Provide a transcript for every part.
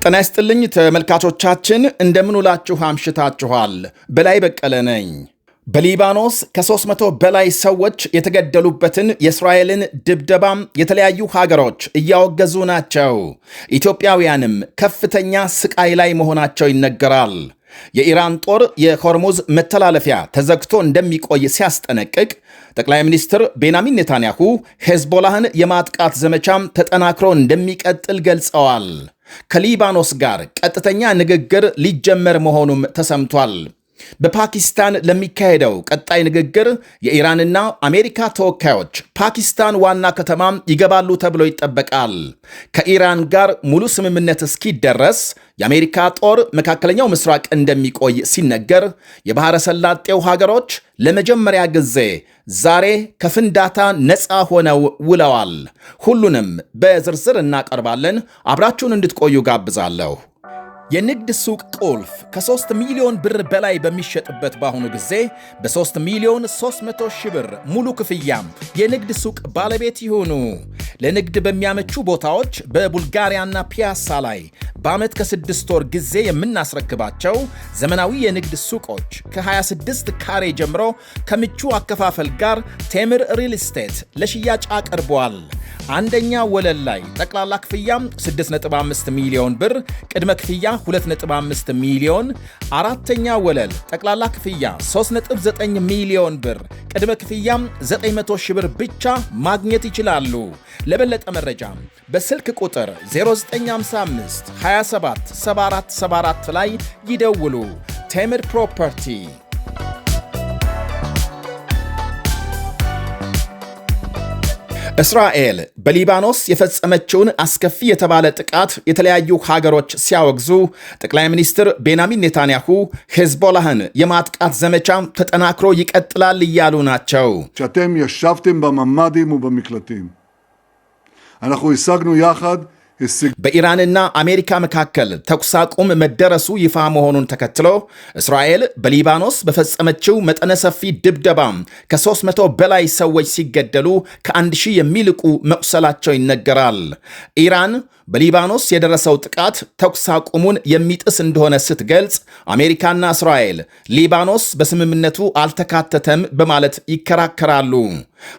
ጤና ይስጥልኝ ተመልካቾቻችን እንደምን ውላችሁ አምሽታችኋል። በላይ በቀለ ነኝ። በሊባኖስ ከ300 በላይ ሰዎች የተገደሉበትን የእስራኤልን ድብደባም የተለያዩ ሀገሮች እያወገዙ ናቸው። ኢትዮጵያውያንም ከፍተኛ ስቃይ ላይ መሆናቸው ይነገራል። የኢራን ጦር የሆርሙዝ መተላለፊያ ተዘግቶ እንደሚቆይ ሲያስጠነቅቅ ጠቅላይ ሚኒስትር ቤንያሚን ኔታንያሁ ሄዝቦላህን የማጥቃት ዘመቻም ተጠናክሮ እንደሚቀጥል ገልጸዋል። ከሊባኖስ ጋር ቀጥተኛ ንግግር ሊጀመር መሆኑም ተሰምቷል። በፓኪስታን ለሚካሄደው ቀጣይ ንግግር የኢራንና አሜሪካ ተወካዮች ፓኪስታን ዋና ከተማም ይገባሉ ተብሎ ይጠበቃል። ከኢራን ጋር ሙሉ ስምምነት እስኪደረስ የአሜሪካ ጦር መካከለኛው ምስራቅ እንደሚቆይ ሲነገር፣ የባሕረ ሰላጤው ሀገሮች ለመጀመሪያ ጊዜ ዛሬ ከፍንዳታ ነፃ ሆነው ውለዋል። ሁሉንም በዝርዝር እናቀርባለን። አብራችሁን እንድትቆዩ ጋብዛለሁ። የንግድ ሱቅ ቁልፍ ከ3 ሚሊዮን ብር በላይ በሚሸጥበት በአሁኑ ጊዜ በ3 ሚሊዮን 300 ሺህ ብር ሙሉ ክፍያም የንግድ ሱቅ ባለቤት ይሁኑ። ለንግድ በሚያመቹ ቦታዎች በቡልጋሪያና ፒያሳ ላይ በዓመት ከ6 ወር ጊዜ የምናስረክባቸው ዘመናዊ የንግድ ሱቆች ከ26 ካሬ ጀምሮ ከምቹ አከፋፈል ጋር ቴምር ሪል ስቴት ለሽያጭ አቅርቧል። አንደኛ ወለል ላይ ጠቅላላ ክፍያም 6.5 ሚሊዮን ብር፣ ቅድመ ክፍያ 2.5 ሚሊዮን፣ አራተኛ ወለል ጠቅላላ ክፍያ 3.9 ሚሊዮን ብር፣ ቅድመ ክፍያም 900 ሺህ ብር ብቻ ማግኘት ይችላሉ። ለበለጠ መረጃ በስልክ ቁጥር 0955 27 7474 ላይ ይደውሉ። ቴምር ፕሮፐርቲ። እስራኤል በሊባኖስ የፈጸመችውን አስከፊ የተባለ ጥቃት የተለያዩ ሀገሮች ሲያወግዙ ጠቅላይ ሚኒስትር ቤንያሚን ኔታንያሁ ሄዝቦላህን የማጥቃት ዘመቻ ተጠናክሮ ይቀጥላል እያሉ ናቸው። שאתם ישבתם בממ"דים ובמקלטים. אנחנו השגנו יחד በኢራንና አሜሪካ መካከል ተኩስ አቁም መደረሱ ይፋ መሆኑን ተከትሎ እስራኤል በሊባኖስ በፈጸመችው መጠነ ሰፊ ድብደባም ከ300 በላይ ሰዎች ሲገደሉ ከ1000 የሚልቁ መቁሰላቸው ይነገራል። ኢራን በሊባኖስ የደረሰው ጥቃት ተኩስ አቁሙን የሚጥስ እንደሆነ ስትገልጽ፣ አሜሪካና እስራኤል ሊባኖስ በስምምነቱ አልተካተተም በማለት ይከራከራሉ።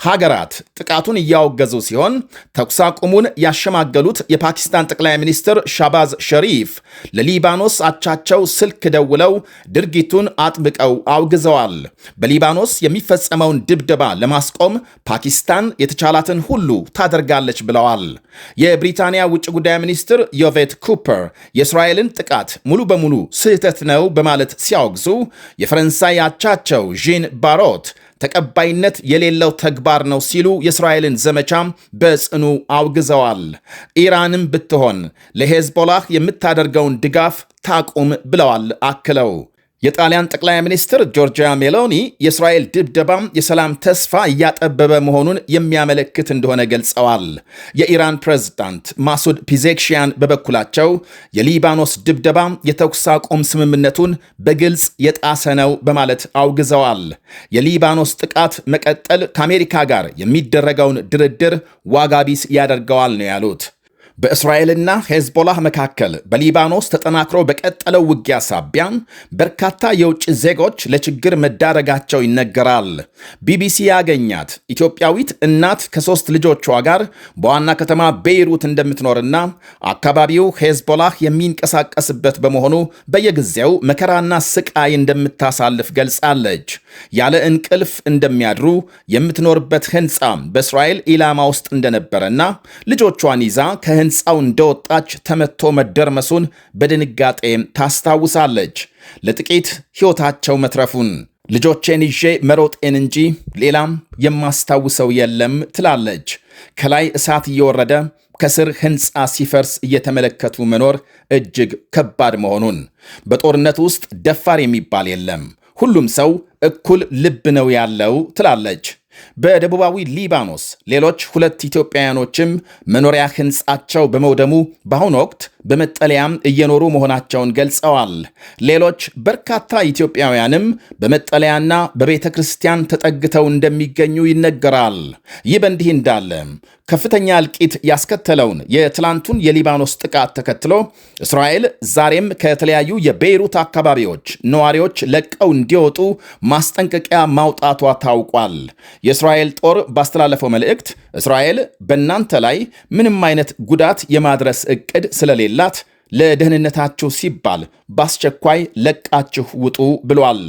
ሀገራት ጥቃቱን እያወገዙ ሲሆን ተኩስ አቁሙን ያሸማገሉት የፓኪስታን ጠቅላይ ሚኒስትር ሻባዝ ሸሪፍ ለሊባኖስ አቻቸው ስልክ ደውለው ድርጊቱን አጥብቀው አውግዘዋል። በሊባኖስ የሚፈጸመውን ድብደባ ለማስቆም ፓኪስታን የተቻላትን ሁሉ ታደርጋለች ብለዋል። የብሪታንያ ውጭ ጉዳይ ሚኒስትር ዮቬት ኩፐር የእስራኤልን ጥቃት ሙሉ በሙሉ ስህተት ነው በማለት ሲያወግዙ፣ የፈረንሳይ አቻቸው ዢን ባሮት ተቀባይነት የሌለው ተግባር ነው ሲሉ የእስራኤልን ዘመቻም በጽኑ አውግዘዋል። ኢራንም ብትሆን ለሄዝቦላህ የምታደርገውን ድጋፍ ታቁም ብለዋል አክለው። የጣሊያን ጠቅላይ ሚኒስትር ጆርጂያ ሜሎኒ የእስራኤል ድብደባም የሰላም ተስፋ እያጠበበ መሆኑን የሚያመለክት እንደሆነ ገልጸዋል። የኢራን ፕሬዝዳንት ማሱድ ፒዜክሺያን በበኩላቸው የሊባኖስ ድብደባ የተኩስ አቁም ስምምነቱን በግልጽ የጣሰ ነው በማለት አውግዘዋል። የሊባኖስ ጥቃት መቀጠል ከአሜሪካ ጋር የሚደረገውን ድርድር ዋጋ ቢስ ያደርገዋል ነው ያሉት። በእስራኤልና ሄዝቦላህ መካከል በሊባኖስ ተጠናክሮ በቀጠለው ውጊያ ሳቢያም በርካታ የውጭ ዜጎች ለችግር መዳረጋቸው ይነገራል። ቢቢሲ ያገኛት ኢትዮጵያዊት እናት ከ3 ልጆቿ ጋር በዋና ከተማ ቤይሩት እንደምትኖርና አካባቢው ሄዝቦላህ የሚንቀሳቀስበት በመሆኑ በየጊዜው መከራና ስቃይ እንደምታሳልፍ ገልጻለች። ያለ እንቅልፍ እንደሚያድሩ፣ የምትኖርበት ሕንፃም በእስራኤል ኢላማ ውስጥ እንደነበረና ልጆቿን ይዛ ሕንፃው እንደወጣች ተመቶ መደርመሱን በድንጋጤ ታስታውሳለች። ለጥቂት ሕይወታቸው መትረፉን ልጆቼን ይዤ መሮጤን እንጂ ሌላም የማስታውሰው የለም ትላለች። ከላይ እሳት እየወረደ ከስር ሕንፃ ሲፈርስ እየተመለከቱ መኖር እጅግ ከባድ መሆኑን፣ በጦርነት ውስጥ ደፋር የሚባል የለም፣ ሁሉም ሰው እኩል ልብ ነው ያለው ትላለች። በደቡባዊ ሊባኖስ ሌሎች 2 ኢትዮጵያውያኖችም መኖሪያ ሕንፃቸው በመውደሙ በአሁኑ ወቅት በመጠለያም እየኖሩ መሆናቸውን ገልጸዋል። ሌሎች በርካታ ኢትዮጵያውያንም በመጠለያና በቤተ ክርስቲያን ተጠግተው እንደሚገኙ ይነገራል። ይህ በእንዲህ እንዳለ ከፍተኛ እልቂት ያስከተለውን የትላንቱን የሊባኖስ ጥቃት ተከትሎ እስራኤል ዛሬም ከተለያዩ የቤይሩት አካባቢዎች ነዋሪዎች ለቀው እንዲወጡ ማስጠንቀቂያ ማውጣቷ ታውቋል። የእስራኤል ጦር ባስተላለፈው መልእክት እስራኤል በእናንተ ላይ ምንም አይነት ጉዳት የማድረስ ዕቅድ ስለሌላት ለደህንነታችሁ ሲባል በአስቸኳይ ለቃችሁ ውጡ ብሏል።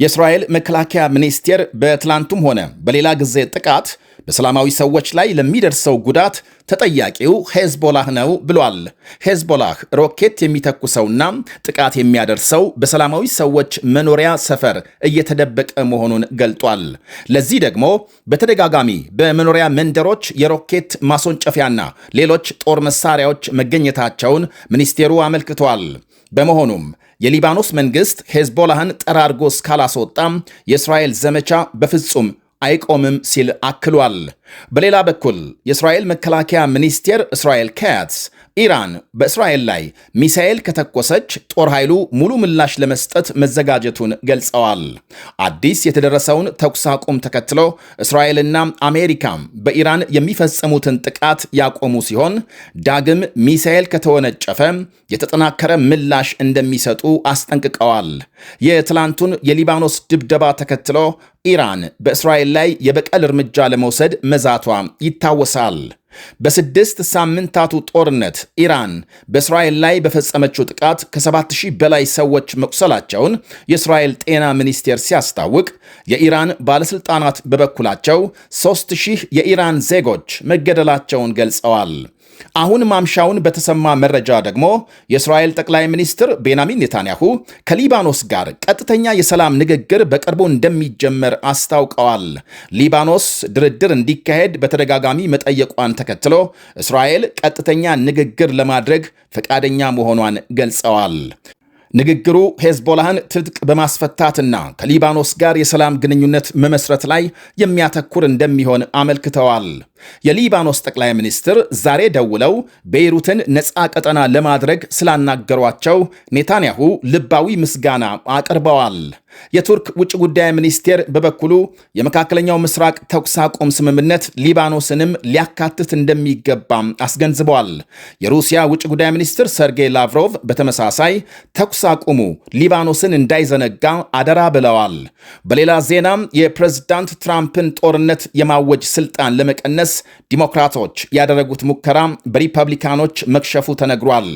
የእስራኤል መከላከያ ሚኒስቴር በትላንቱም ሆነ በሌላ ጊዜ ጥቃት በሰላማዊ ሰዎች ላይ ለሚደርሰው ጉዳት ተጠያቂው ሄዝቦላህ ነው ብሏል። ሄዝቦላህ ሮኬት የሚተኩሰውና ጥቃት የሚያደርሰው በሰላማዊ ሰዎች መኖሪያ ሰፈር እየተደበቀ መሆኑን ገልጧል። ለዚህ ደግሞ በተደጋጋሚ በመኖሪያ መንደሮች የሮኬት ማስወንጨፊያና ሌሎች ጦር መሳሪያዎች መገኘታቸውን ሚኒስቴሩ አመልክቷል። በመሆኑም የሊባኖስ መንግሥት ሄዝቦላህን ጠራርጎ እስካላስወጣም የእስራኤል ዘመቻ በፍጹም አይቆምም ሲል አክሏል። በሌላ በኩል የእስራኤል መከላከያ ሚኒስቴር እስራኤል ካትስ ኢራን በእስራኤል ላይ ሚሳኤል ከተኮሰች ጦር ኃይሉ ሙሉ ምላሽ ለመስጠት መዘጋጀቱን ገልጸዋል። አዲስ የተደረሰውን ተኩስ አቁም ተከትሎ እስራኤልና አሜሪካም በኢራን የሚፈጸሙትን ጥቃት ያቆሙ ሲሆን ዳግም ሚሳኤል ከተወነጨፈ የተጠናከረ ምላሽ እንደሚሰጡ አስጠንቅቀዋል። የትላንቱን የሊባኖስ ድብደባ ተከትሎ ኢራን በእስራኤል ላይ የበቀል እርምጃ ለመውሰድ መዛቷ ይታወሳል። በስድስት ሳምንታቱ ጦርነት ኢራን በእስራኤል ላይ በፈጸመችው ጥቃት ከ7000 በላይ ሰዎች መቁሰላቸውን የእስራኤል ጤና ሚኒስቴር ሲያስታውቅ፣ የኢራን ባለሥልጣናት በበኩላቸው 3000 የኢራን ዜጎች መገደላቸውን ገልጸዋል። አሁን ማምሻውን በተሰማ መረጃ ደግሞ የእስራኤል ጠቅላይ ሚኒስትር ቤንያሚን ኔታንያሁ ከሊባኖስ ጋር ቀጥተኛ የሰላም ንግግር በቅርቡ እንደሚጀመር አስታውቀዋል። ሊባኖስ ድርድር እንዲካሄድ በተደጋጋሚ መጠየቋን ተከትሎ እስራኤል ቀጥተኛ ንግግር ለማድረግ ፈቃደኛ መሆኗን ገልጸዋል። ንግግሩ ሄዝቦላህን ትጥቅ በማስፈታትና ከሊባኖስ ጋር የሰላም ግንኙነት መመስረት ላይ የሚያተኩር እንደሚሆን አመልክተዋል። የሊባኖስ ጠቅላይ ሚኒስትር ዛሬ ደውለው ቤይሩትን ነፃ ቀጠና ለማድረግ ስላናገሯቸው ኔታንያሁ ልባዊ ምስጋና አቅርበዋል። የቱርክ ውጭ ጉዳይ ሚኒስቴር በበኩሉ የመካከለኛው ምስራቅ ተኩስ አቁም ስምምነት ሊባኖስንም ሊያካትት እንደሚገባም አስገንዝበዋል። የሩሲያ ውጭ ጉዳይ ሚኒስትር ሰርጌይ ላቭሮቭ በተመሳሳይ ተኩስ አቁሙ ሊባኖስን እንዳይዘነጋ አደራ ብለዋል። በሌላ ዜናም የፕሬዝዳንት ትራምፕን ጦርነት የማወጅ ስልጣን ለመቀነስ ዲሞክራቶች ያደረጉት ሙከራ በሪፐብሊካኖች መክሸፉ ተነግሯል።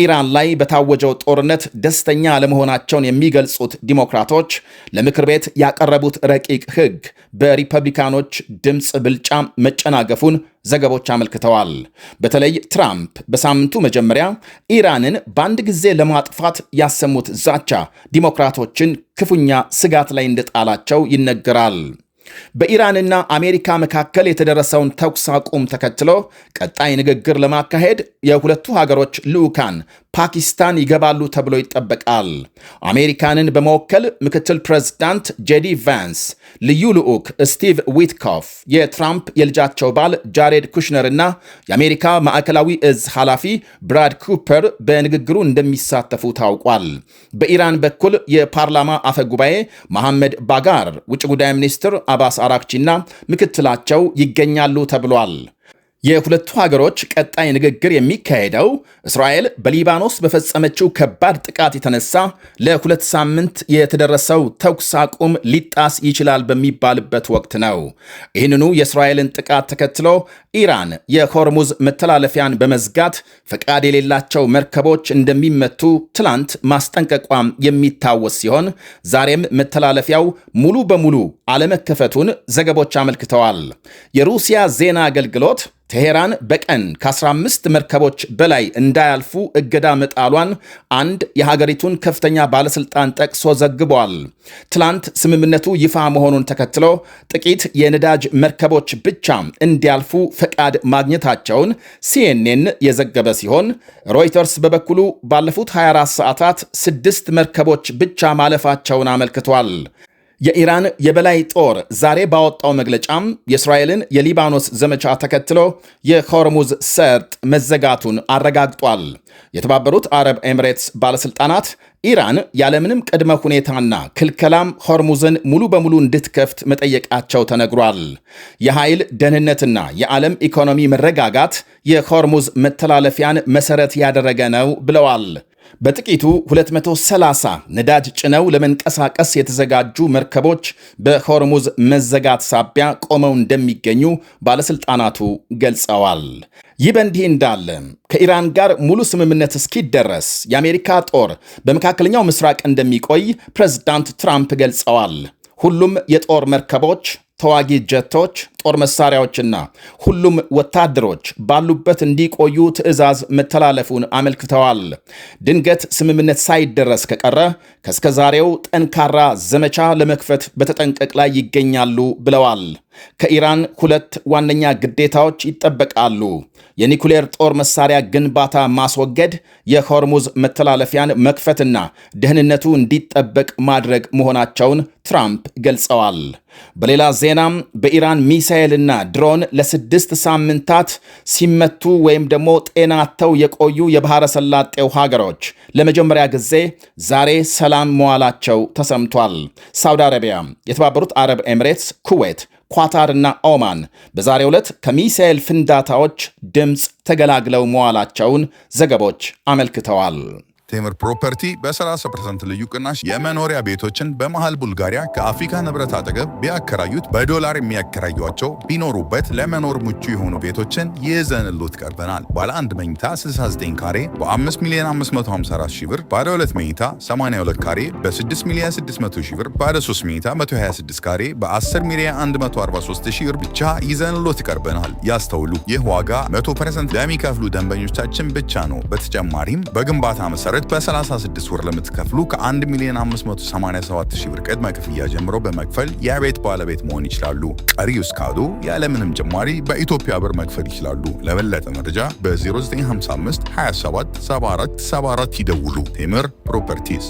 ኢራን ላይ በታወጀው ጦርነት ደስተኛ ለመሆናቸውን የሚገልጹት ዲሞክራቶች ለምክር ቤት ያቀረቡት ረቂቅ ሕግ በሪፐብሊካኖች ድምፅ ብልጫ መጨናገፉን ዘገቦች አመልክተዋል። በተለይ ትራምፕ በሳምንቱ መጀመሪያ ኢራንን በአንድ ጊዜ ለማጥፋት ያሰሙት ዛቻ ዲሞክራቶችን ክፉኛ ስጋት ላይ እንደጣላቸው ይነገራል። በኢራንና አሜሪካ መካከል የተደረሰውን ተኩስ አቁም ተከትሎ ቀጣይ ንግግር ለማካሄድ የሁለቱ ሀገሮች ልዑካን ፓኪስታን ይገባሉ ተብሎ ይጠበቃል። አሜሪካንን በመወከል ምክትል ፕሬዝዳንት ጄዲ ቫንስ፣ ልዩ ልዑክ ስቲቭ ዊትኮፍ፣ የትራምፕ የልጃቸው ባል ጃሬድ ኩሽነር እና የአሜሪካ ማዕከላዊ እዝ ኃላፊ ብራድ ኩፐር በንግግሩ እንደሚሳተፉ ታውቋል። በኢራን በኩል የፓርላማ አፈ ጉባኤ መሐመድ ባጋር፣ ውጭ ጉዳይ ሚኒስትር አባስ አራክቺና ምክትላቸው ይገኛሉ ተብሏል። የሁለቱ ሀገሮች ቀጣይ ንግግር የሚካሄደው እስራኤል በሊባኖስ በፈጸመችው ከባድ ጥቃት የተነሳ ለ2 ሳምንት የተደረሰው ተኩስ አቁም ሊጣስ ይችላል በሚባልበት ወቅት ነው። ይህንኑ የእስራኤልን ጥቃት ተከትሎ ኢራን የሆርሙዝ መተላለፊያን በመዝጋት ፈቃድ የሌላቸው መርከቦች እንደሚመቱ ትላንት ማስጠንቀቋም የሚታወስ ሲሆን ዛሬም መተላለፊያው ሙሉ በሙሉ አለመከፈቱን ዘገቦች አመልክተዋል። የሩሲያ ዜና አገልግሎት ቴሄራን በቀን ከ15 መርከቦች በላይ እንዳያልፉ እገዳ መጣሏን አንድ የሀገሪቱን ከፍተኛ ባለስልጣን ጠቅሶ ዘግቧል። ትላንት ስምምነቱ ይፋ መሆኑን ተከትሎ ጥቂት የነዳጅ መርከቦች ብቻ እንዲያልፉ ፈቃድ ማግኘታቸውን ሲኤንኤን የዘገበ ሲሆን ሮይተርስ በበኩሉ ባለፉት 24 ሰዓታት 6 መርከቦች ብቻ ማለፋቸውን አመልክቷል። የኢራን የበላይ ጦር ዛሬ ባወጣው መግለጫም የእስራኤልን የሊባኖስ ዘመቻ ተከትሎ የሆርሙዝ ሰርጥ መዘጋቱን አረጋግጧል። የተባበሩት አረብ ኤምሬትስ ባለሥልጣናት ኢራን ያለምንም ቅድመ ሁኔታና ክልከላም ሆርሙዝን ሙሉ በሙሉ እንድትከፍት መጠየቃቸው ተነግሯል። የኃይል ደህንነትና የዓለም ኢኮኖሚ መረጋጋት የሆርሙዝ መተላለፊያን መሠረት ያደረገ ነው ብለዋል። በጥቂቱ 230 ነዳጅ ጭነው ለመንቀሳቀስ የተዘጋጁ መርከቦች በሆርሙዝ መዘጋት ሳቢያ ቆመው እንደሚገኙ ባለሥልጣናቱ ገልጸዋል። ይህ በእንዲህ እንዳለ ከኢራን ጋር ሙሉ ስምምነት እስኪደረስ የአሜሪካ ጦር በመካከለኛው ምስራቅ እንደሚቆይ ፕሬዝዳንት ትራምፕ ገልጸዋል። ሁሉም የጦር መርከቦች፣ ተዋጊ ጀቶች፣ ጦር መሳሪያዎችና ሁሉም ወታደሮች ባሉበት እንዲቆዩ ትዕዛዝ መተላለፉን አመልክተዋል። ድንገት ስምምነት ሳይደረስ ከቀረ ከእስከዛሬው ጠንካራ ዘመቻ ለመክፈት በተጠንቀቅ ላይ ይገኛሉ ብለዋል። ከኢራን ሁለት ዋነኛ ግዴታዎች ይጠበቃሉ። የኒኩሌር ጦር መሳሪያ ግንባታ ማስወገድ፣ የሆርሙዝ መተላለፊያን መክፈትና ደህንነቱ እንዲጠበቅ ማድረግ መሆናቸውን ትራምፕ ገልጸዋል። በሌላ ዜናም በኢራን ሚሳኤልና ድሮን ለ6 ሳምንታት ሲመቱ ወይም ደግሞ ጤናተው የቆዩ የባሕረ ሰላጤው ሀገሮች ለመጀመሪያ ጊዜ ዛሬ ሰላም መዋላቸው ተሰምቷል። ሳውዲ አረቢያ፣ የተባበሩት አረብ ኤምሬትስ፣ ኩዌት፣ ኳታርና ኦማን በዛሬው ዕለት ከሚሳኤል ፍንዳታዎች ድምፅ ተገላግለው መዋላቸውን ዘገቦች አመልክተዋል። ቴምር ፕሮፐርቲ በ30% ልዩ ቅናሽ የመኖሪያ ቤቶችን በመሃል ቡልጋሪያ ከአፍሪካ ንብረት አጠገብ ቢያከራዩት በዶላር የሚያከራዩቸው ቢኖሩበት ለመኖር ምቹ የሆኑ ቤቶችን ይዘንሎት ቀርበናል። ባለ 1 መኝታ 69 ካሬ በ5,554,000 ብር፣ ባለ 2 መኝታ 82 ካሬ በ6,600,000 ብር፣ ባለ 3 መኝታ 126 ካሬ በ10,143,000 ብር ብቻ ይዘንሎት ቀርበናል። ያስተውሉ፣ ይህ ዋጋ 100% ለሚከፍሉ ደንበኞቻችን ብቻ ነው። በተጨማሪም በግንባታ መሰረት በ36 ወር ለምትከፍሉ ከ1,587,000 ብር ቅድመ ክፍያ ጀምሮ በመክፈል የቤት ባለቤት መሆን ይችላሉ። ቀሪው እስካዱ ያለምንም ጭማሪ በኢትዮጵያ ብር መክፈል ይችላሉ። ለበለጠ መረጃ በ0955 27 74 74 ይደውሉ። ቴምር ፕሮፐርቲስ